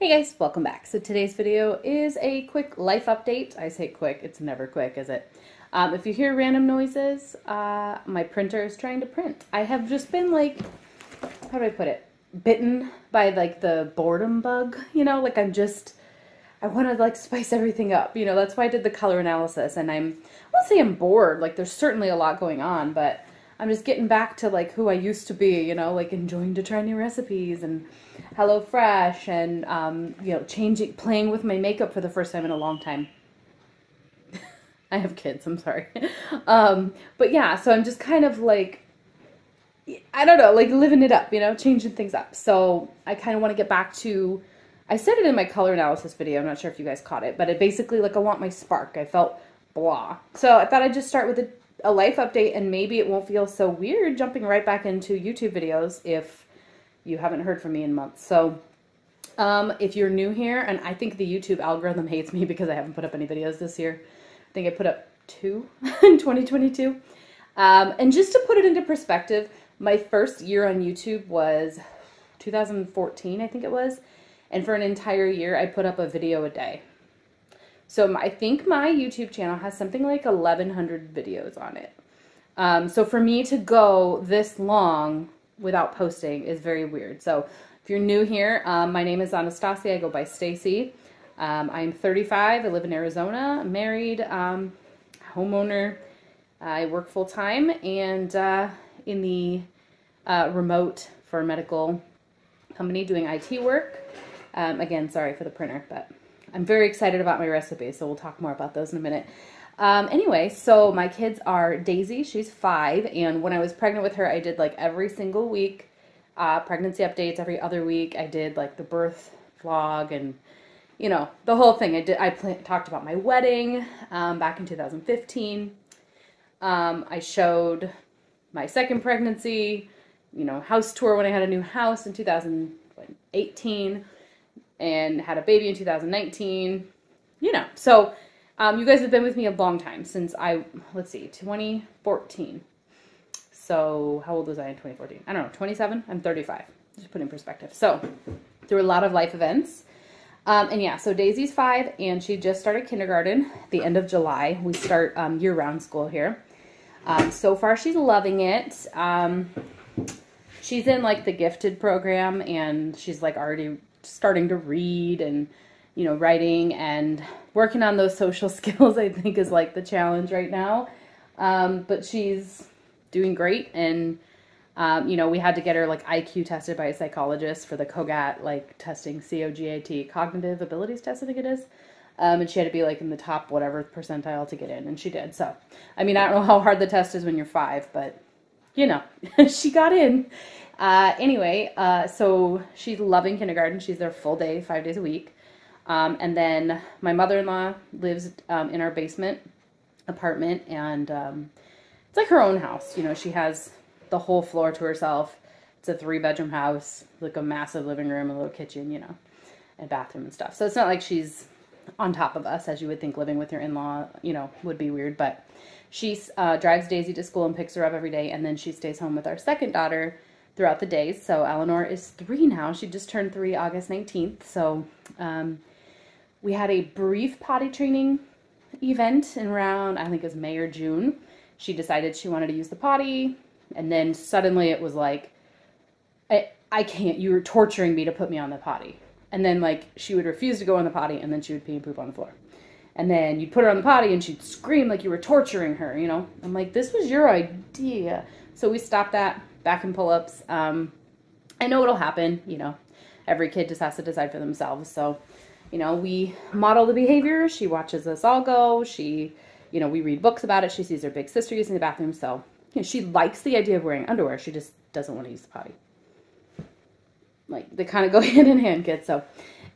Hey guys, welcome back. So today's video is a quick life update. I say quick, it's never quick, is it? If you hear random noises, my printer is trying to print. I have just been like, how do I put it? Bitten by like the boredom bug, like I want to like spice everything up, that's why I did the color analysis and I won't say I'm bored, like there's certainly a lot going on, but I'm just getting back to like who I used to be, like enjoying to try new recipes and HelloFresh and, playing with my makeup for the first time in a long time. I have kids, I'm sorry. But yeah, so I'm just kind of like, I don't know, like living it up, changing things up. So I kind of want to get back to, I said it in my color analysis video, I'm not sure if you guys caught it, but it basically like I want my spark. I felt blah. So I thought I'd just start with a life update and maybe it won't feel so weird jumping right back into YouTube videos if you haven't heard from me in months. So if you're new here, and I think the YouTube algorithm hates me because I haven't put up any videos this year. I think I put up 2 in 2022. And just to put it into perspective, my first year on YouTube was 2014, I think it was. And for an entire year, I put up a video a day. So I think my YouTube channel has something like 1,100 videos on it. So for me to go this long without posting is very weird. So if you're new here, my name is Anastasia. I go by Stacy. I'm 35. I live in Arizona. I'm married, homeowner. I work full time and in the remote for a medical company doing IT work. Again, sorry for the printer, but I'm very excited about my recipes, so we'll talk more about those in a minute. Anyway, so my kids are Daisy, she's 5, and when I was pregnant with her, I did like every single week, pregnancy updates every other week. I did like the birth vlog and, the whole thing. I talked about my wedding back in 2015. I showed my second pregnancy, house tour when I had a new house in 2018 and had a baby in 2019, so you guys have been with me a long time since 2014. So how old was I in 2014? I don't know, 27? I'm 35, just put in perspective. So there were a lot of life events. And yeah, so Daisy's 5 and she just started kindergarten at the end of July. We start year-round school here. So far she's loving it. She's in like the gifted program and she's like already starting to read and, writing and working on those social skills, I think is like the challenge right now. But she's doing great. And, we had to get her like IQ tested by a psychologist for the COGAT, like testing COGAT, cognitive abilities test, I think it is. And she had to be like in the top whatever percentile to get in, and she did. So, I mean, I don't know how hard the test is when you're 5, but she got in. Anyway, so she's loving kindergarten. She's there full day, 5 days a week. And then my mother-in-law lives in our basement apartment, and it's like her own house. She has the whole floor to herself. It's a 3-bedroom house, like a massive living room, a little kitchen, and bathroom and stuff. So it's not like she's on top of us, as you would think living with your in-law, would be weird. But she drives Daisy to school and picks her up every day, and then she stays home with our second daughter throughout the days. So Eleanor is 3 now. She just turned 3 August 19th. So we had a brief potty training event in around, I think it was May or June. She decided she wanted to use the potty, and then suddenly it was like, I can't, you were torturing me to put me on the potty. And then like she would refuse to go on the potty, and then she would pee and poop on the floor. And then you'd put her on the potty and she'd scream like you were torturing her, I'm like, this was your idea. So we stopped that, back in pull-ups. I know it'll happen, every kid just has to decide for themselves. So, we model the behavior. She watches us all go. She, we read books about it. She sees her big sister using the bathroom. So, she likes the idea of wearing underwear. She just doesn't want to use the potty. Like, they kind of go hand in hand, kids. So,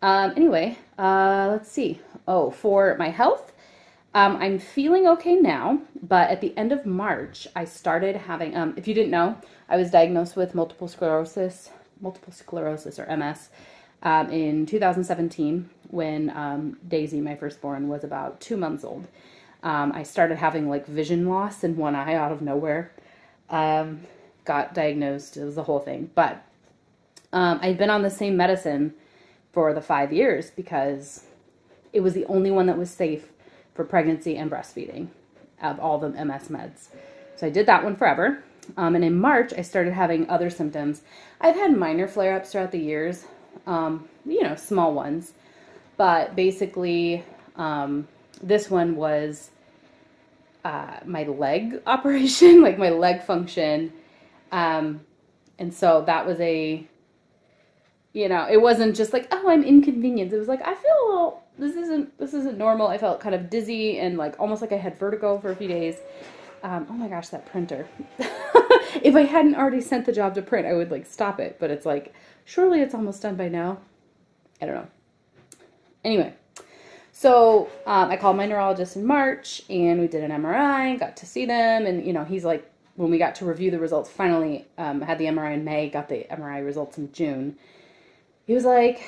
anyway, let's see. Oh, for my health, I'm feeling okay now, but at the end of March, I started having, if you didn't know, I was diagnosed with multiple sclerosis or MS, in 2017 when Daisy, my firstborn, was about 2 months old. I started having like vision loss in one eye out of nowhere. Got diagnosed, it was the whole thing, but I'd been on the same medicine for the 5 years because it was the only one that was safe for pregnancy and breastfeeding of all the MS meds. So I did that one forever. And in March, I started having other symptoms. I've had minor flare-ups throughout the years, small ones. But basically, this one was my leg operation, like my leg function. And so that was it wasn't just like, oh, I'm inconvenienced. It was like, I feel a little, this isn't normal. I felt kind of dizzy and like almost like I had vertigo for a few days. Oh my gosh, that printer. If I hadn't already sent the job to print, I would like stop it. But it's like, surely it's almost done by now. I don't know. Anyway, so I called my neurologist in March and we did an MRI, got to see them. And, he's like, when we got to review the results, finally had the MRI in May, got the MRI results in June. He was like,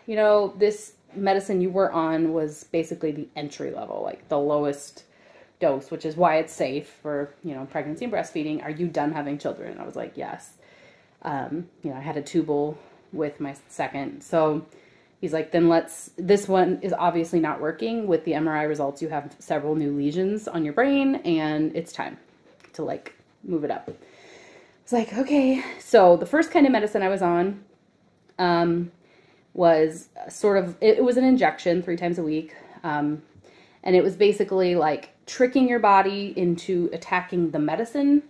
this medicine you were on was basically the entry level, like the lowest dose, which is why it's safe for, pregnancy and breastfeeding. Are you done having children? And I was like, yes. I had a tubal with my second. So he's like, then this one is obviously not working. With the MRI results, you have several new lesions on your brain and it's time to like move it up. It's like, okay. So the first kind of medicine I was on was sort of, it was an injection 3 times a week. And it was basically like tricking your body into attacking the medicine,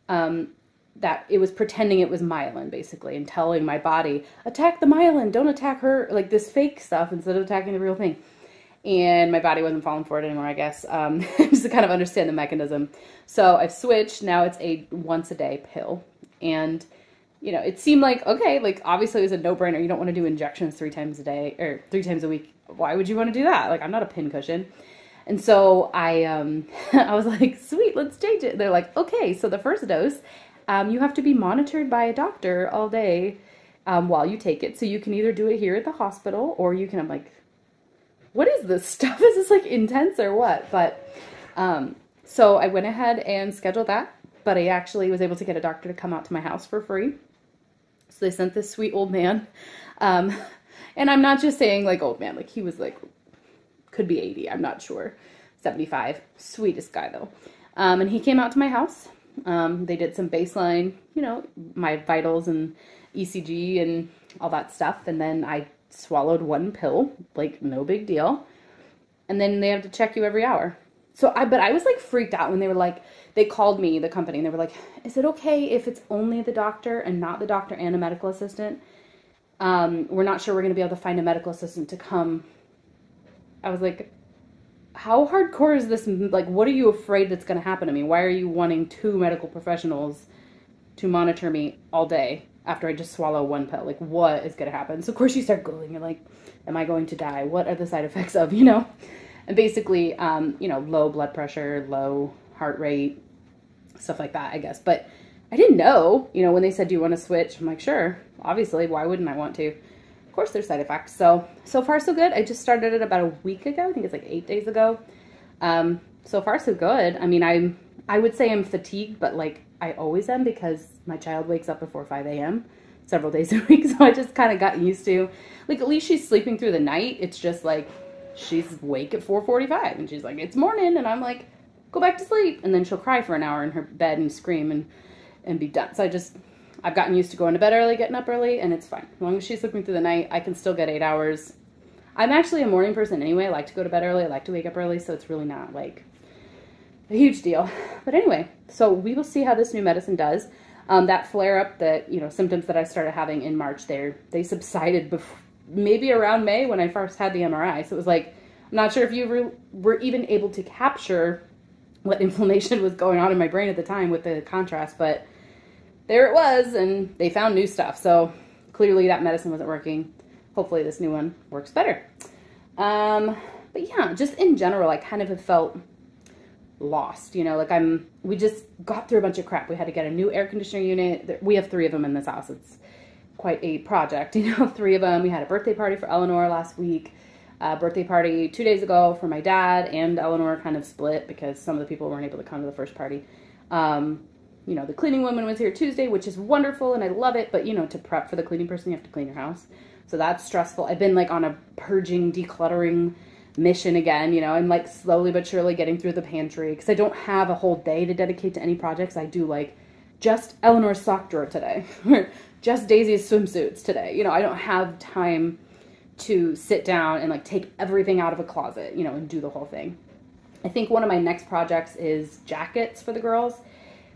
that it was pretending it was myelin, basically, and telling my body, attack the myelin, don't attack her, like this fake stuff instead of attacking the real thing. And my body wasn't falling for it anymore, I guess, just to kind of understand the mechanism. So I've switched. Now it's a once-a-day pill. And, it seemed like, okay, like obviously it was a no-brainer. You don't want to do injections 3 times a day or 3 times a week. Why would you want to do that? Like, I'm not a pincushion. And so I was like, sweet, let's change it. They're like, okay, so the first dose, you have to be monitored by a doctor all day while you take it. So you can either do it here at the hospital or you can, I'm like, what is this stuff? Is this like intense or what? But so I went ahead and scheduled that, but I actually was able to get a doctor to come out to my house for free. So they sent this sweet old man. And I'm not just saying like old man, like he was like, could be 80, I'm not sure, 75, sweetest guy though. And he came out to my house. They did some baseline, my vitals and ECG and all that stuff. And then I swallowed 1 pill, like no big deal. And then they have to check you every hour. But I was like freaked out when they were like, they called me, the company, and they were like, is it okay if it's only the doctor and not the doctor and a medical assistant? We're not sure we're going to be able to find a medical assistant to come. I was like, how hardcore is this? Like, what are you afraid that's going to happen to me? Why are you wanting 2 medical professionals to monitor me all day after I just swallow 1 pill? Like, what is going to happen? So, of course, you start Googling. You're like, am I going to die? What are the side effects of, And basically, low blood pressure, low heart rate, stuff like that, I guess. But I didn't know, when they said, do you want to switch? I'm like, sure. Obviously, why wouldn't I want to? Of course, there's side effects. So far, so good. I just started it about a week ago. I think it's like 8 days ago. So far, so good. I mean, I would say I'm fatigued, but like I always am because my child wakes up before 5 a.m. several days a week. So I just kind of got used to, like, at least she's sleeping through the night. It's just like she's awake at 4:45 and she's like, it's morning. And I'm like, go back to sleep. And then she'll cry for an hour in her bed and scream and be done. So I've gotten used to going to bed early, getting up early, and it's fine. As long as she's sleeping through the night, I can still get 8 hours. I'm actually a morning person anyway. I like to go to bed early. I like to wake up early, so it's really not, like, a huge deal. But anyway, so we will see how this new medicine does. That flare-up, symptoms that I started having in March they subsided maybe around May when I first had the MRI. So it was like, I'm not sure if you were even able to capture what inflammation was going on in my brain at the time with the contrast, but there it was, and they found new stuff. So clearly that medicine wasn't working. Hopefully this new one works better. But yeah, just in general, I kind of have felt lost, we just got through a bunch of crap. We had to get a new air conditioner unit. We have 3 of them in this house. It's quite a project, 3 of them. We had a birthday party for Eleanor last week. Birthday party 2 days ago for my dad, and Eleanor kind of split because some of the people weren't able to come to the first party. The cleaning woman was here Tuesday, which is wonderful, and I love it, but, to prep for the cleaning person, you have to clean your house. So that's stressful. I've been like on a purging, decluttering mission again, you know. I'm like slowly but surely getting through the pantry because I don't have a whole day to dedicate to any projects. I do like just Eleanor's sock drawer today, or just Daisy's swimsuits today. You know, I don't have time to sit down and like take everything out of a closet, you know, and do the whole thing. I think one of my next projects is jackets for the girls,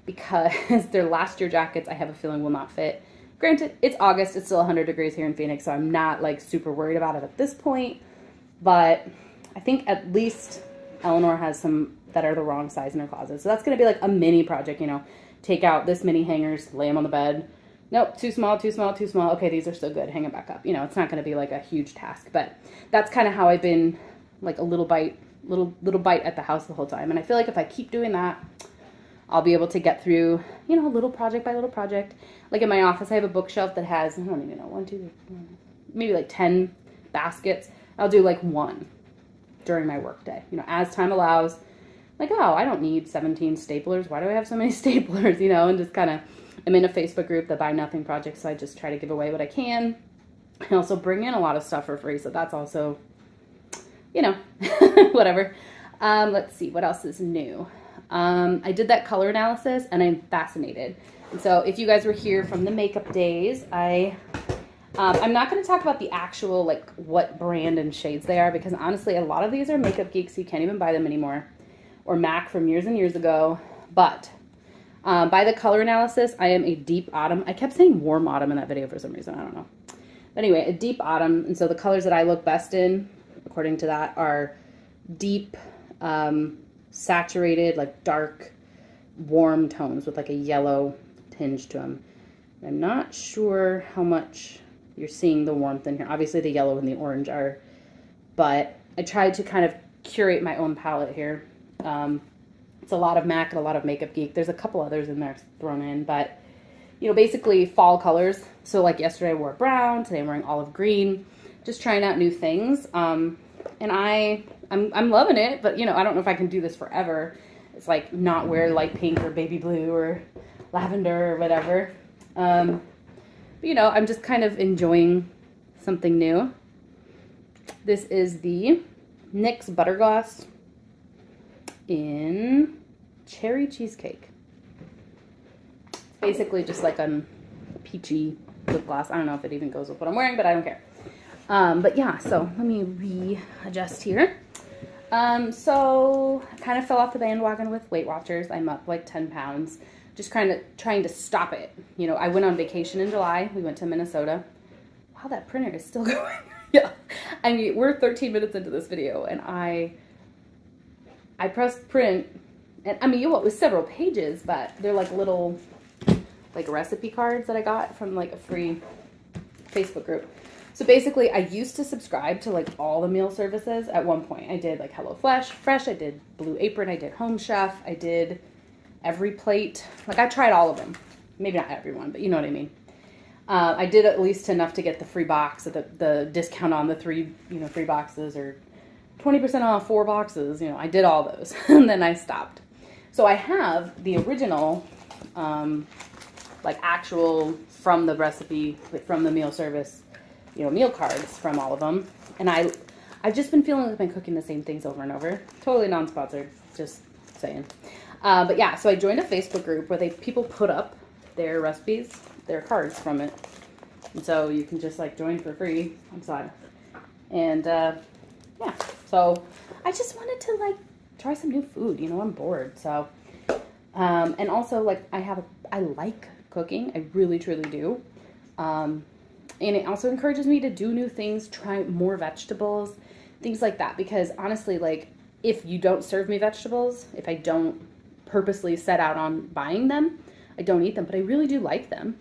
because their last year jackets I have a feeling will not fit. Granted, it's August, it's still 100 degrees here in Phoenix, so I'm not like super worried about it at this point, but I think at least Eleanor has some that are the wrong size in her closet. So that's going to be like a mini project, you know, take out this many hangers, lay them on the bed. Nope, too small, too small, too small. Okay, these are still good, hang them back up. You know, it's not going to be like a huge task, but that's kind of how I've been, like a little bite at the house the whole time. And I feel like if I keep doing that, I'll be able to get through, you know, little project by little project. Like in my office, I have a bookshelf that has, I don't even know, 1, 2, maybe like 10 baskets. I'll do like one during my work day, you know, as time allows. Like, oh, I don't need 17 staplers. Why do I have so many staplers, you know, and just kind of, I'm in a Facebook group, the Buy Nothing Project, so I just try to give away what I can. I also bring in a lot of stuff for free, so that's also, you know, whatever. Let's see, what else is new? I did that color analysis, and I'm fascinated. And so if you guys were here from the makeup days, I'm not going to talk about the actual, like, what brand and shades they are, because honestly, a lot of these are Makeup Geeks, so you can't even buy them anymore, or MAC from years and years ago. But by the color analysis, I am a deep autumn. I kept saying warm autumn in that video for some reason. I don't know. But anyway, a deep autumn. And so the colors that I look best in, according to that, are deep, saturated, like dark, warm tones with like a yellow tinge to them. I'm not sure how much you're seeing the warmth in here. Obviously the yellow and the orange are, but I tried to kind of curate my own palette here. It's a lot of MAC and a lot of Makeup Geek. There's a couple others in there thrown in, but you know, basically fall colors. So like yesterday I wore brown, today I'm wearing olive green, just trying out new things. And I'm loving it, but you know, I don't know if I can do this forever. It's like not wear light pink or baby blue or lavender or whatever. But you know, I'm just kind of enjoying something new. This is the NYX Butter Gloss in Cherry Cheesecake. It's basically just like a peachy lip gloss. I don't know if it even goes with what I'm wearing, but I don't care. But yeah, so let me readjust here. So I kind of fell off the bandwagon with Weight Watchers. I'm up like 10 pounds. Just kind of trying to stop it. You know, I went on vacation in July. We went to Minnesota. Wow, that printer is still going. Yeah. I mean, we're 13 minutes into this video, and I pressed print, and I mean, it was several pages, but they're like little, like recipe cards that I got from like a free Facebook group. So basically, I used to subscribe to like all the meal services at one point. I did like HelloFresh, I did Blue Apron, I did Home Chef, I did Every Plate. Like I tried all of them. Maybe not everyone, but you know what I mean. I did at least enough to get the free box, the discount on the three boxes, or 20% off 4 boxes. You know, I did all those, and then I stopped. So I have the original, like actual from the recipe, like from the meal service, you know, meal cards from all of them. And I've just been feeling like I've been cooking the same things over and over. Totally non-sponsored, just saying. But yeah, so I joined a Facebook group where people put up their recipes, their cards from it. And so you can just like join for free. I'm sorry. And yeah, so I just wanted to like try some new food. You know, I'm bored. So, and also like I like cooking. I really, truly do. And it also encourages me to do new things, try more vegetables, things like that. Because honestly, like if you don't serve me vegetables, if I don't purposely set out on buying them, I don't eat them, but I really do like them.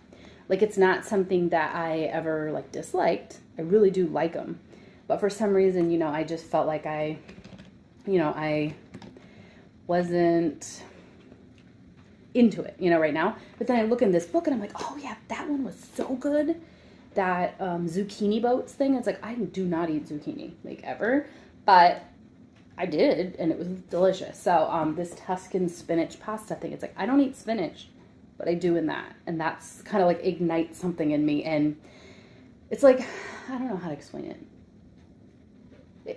Like it's not something that I ever like disliked. I really do like them. But for some reason, you know, I just felt like I wasn't into it, you know, right now. But then I look in this book and I'm like, oh yeah, that one was so good. That zucchini boats thing. It's like, I do not eat zucchini, like ever. But I did, and it was delicious. So this Tuscan spinach pasta thing, it's like, I don't eat spinach, but I do in that. And that's kind of like ignites something in me. And it's like, I don't know how to explain it.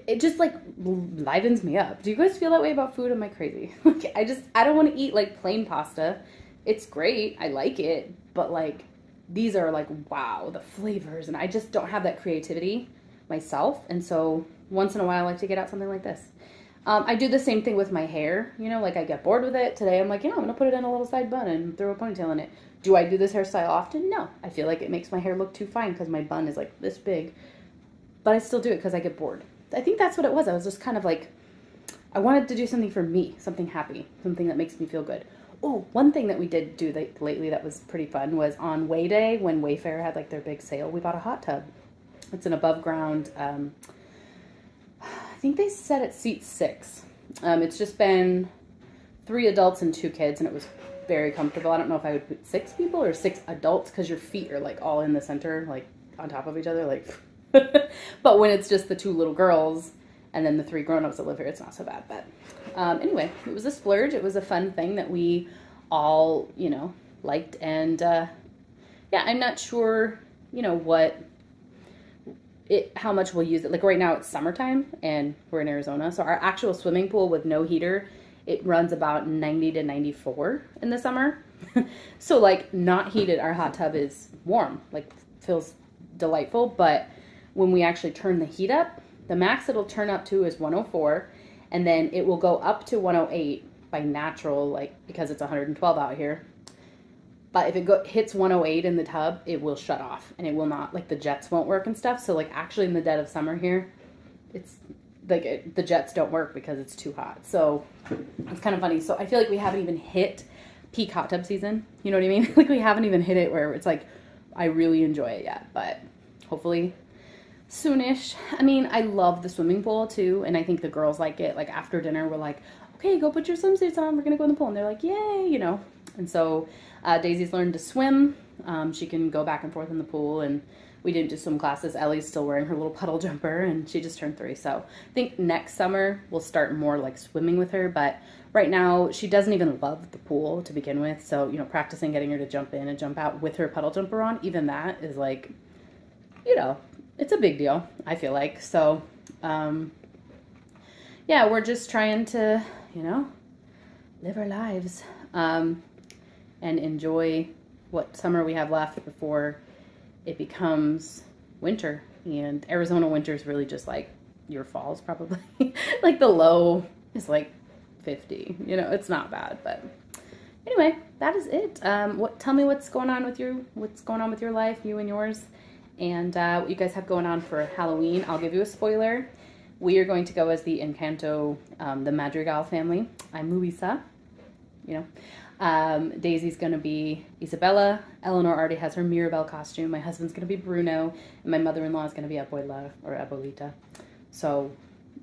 It just like livens me up. Do you guys feel that way about food? Am I crazy? Like, I don't want to eat like plain pasta. It's great. I like it. But like, these are like, wow, the flavors. And I just don't have that creativity myself. And so once in a while, I like to get out something like this. I do the same thing with my hair. You know, like I get bored with it. Today I'm like, I'm going to put it in a little side bun and throw a ponytail in it. Do I do this hairstyle often? No. I feel like it makes my hair look too fine because my bun is like this big. But I still do it because I get bored. I think that's what it was. I was just kind of like, I wanted to do something for me, something happy, something that makes me feel good. Oh, one thing that we did do lately that was pretty fun was on Way Day, when Wayfair had like their big sale, we bought a hot tub. It's an above ground, I think they said it seats 6. It's just been 3 adults and 2 kids, and it was very comfortable. I don't know if I would put 6 people or 6 adults, because your feet are like all in the center, like on top of each other, like. But when it's just the 2 little girls and then the 3 grown-ups that live here, it's not so bad. But anyway, it was a splurge. It was a fun thing that we all, liked. And yeah, I'm not sure, how much we'll use it. Like right now it's summertime and we're in Arizona. So our actual swimming pool with no heater, it runs about 90 to 94 in the summer. So like not heated, our hot tub is warm, like feels delightful. But when we actually turn the heat up, the max it'll turn up to is 104, and then it will go up to 108 by natural, like because it's 112 out here. But if it hits 108 in the tub, it will shut off, and it will not, like the jets won't work and stuff. So like actually in the dead of summer here, it's like the jets don't work because it's too hot. So it's kind of funny. So I feel like we haven't even hit peak hot tub season. You know what I mean? Like we haven't even hit it where it's like I really enjoy it yet, but hopefully soonish. I mean, I love the swimming pool too, and I think the girls like it. Like after dinner, we're like, okay, go put your swimsuits on. We're gonna go in the pool, and they're like, yay, And so Daisy's learned to swim. She can go back and forth in the pool, and we didn't do swim classes. Ellie's still wearing her little puddle jumper, and she just turned 3. So I think next summer we'll start more like swimming with her. But right now she doesn't even love the pool to begin with. So practicing getting her to jump in and jump out with her puddle jumper on, even that is like, it's a big deal, I feel like. So, yeah, we're just trying to, live our lives and enjoy what summer we have left before it becomes winter. And Arizona winter is really just like your falls, probably. Like the low is like 50. It's not bad. But anyway, that is it. Tell me what's going on with your life, you and yours. And what you guys have going on for Halloween. I'll give you a spoiler. We are going to go as the Encanto, the Madrigal family. I'm Luisa, Daisy's going to be Isabella. Eleanor already has her Mirabelle costume. My husband's going to be Bruno. And my mother-in-law is going to be Abuela or Abuelita. So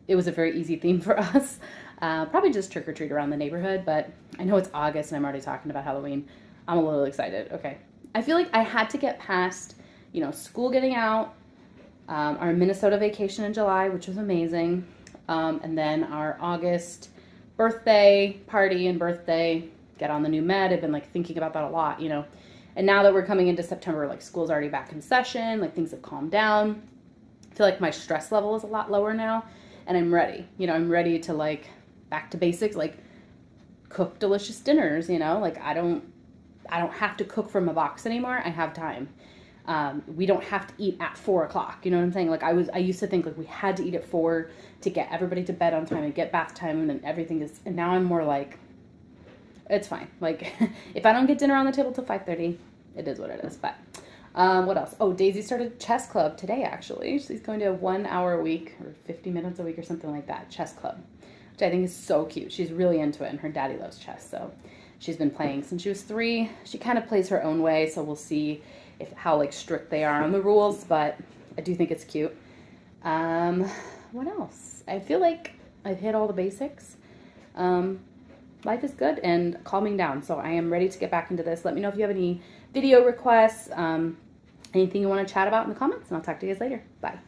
it was a very easy theme for us. Probably just trick-or-treat around the neighborhood. But I know it's August and I'm already talking about Halloween. I'm a little excited. Okay. I feel like I had to get past school getting out, our Minnesota vacation in July, which was amazing, and then our August birthday party and birthday, get on the new med. I've been like thinking about that a lot, and now that we're coming into September, like school's already back in session, like things have calmed down. I feel like my stress level is a lot lower now, and I'm ready, I'm ready to like back to basics, like cook delicious dinners, like I don't have to cook from a box anymore. I have time. We don't have to eat at 4 o'clock. You know what I'm saying? Like I used to think like we had to eat at 4 to get everybody to bed on time and get bath time and everything is, and now I'm more like, it's fine. Like if I don't get dinner on the table till 5:30, it is what it is. But, what else? Oh, Daisy started chess club today, actually. She's going to a 1 hour a week or 50 minutes a week or something like that. Chess club, which I think is so cute. She's really into it and her daddy loves chess. So she's been playing since she was 3. She kind of plays her own way. So we'll see how like strict they are on the rules, but I do think it's cute. What else? I feel like I've hit all the basics. Life is good and calming down, so I am ready to get back into this. Let me know if you have any video requests, anything you want to chat about in the comments, and I'll talk to you guys later. Bye.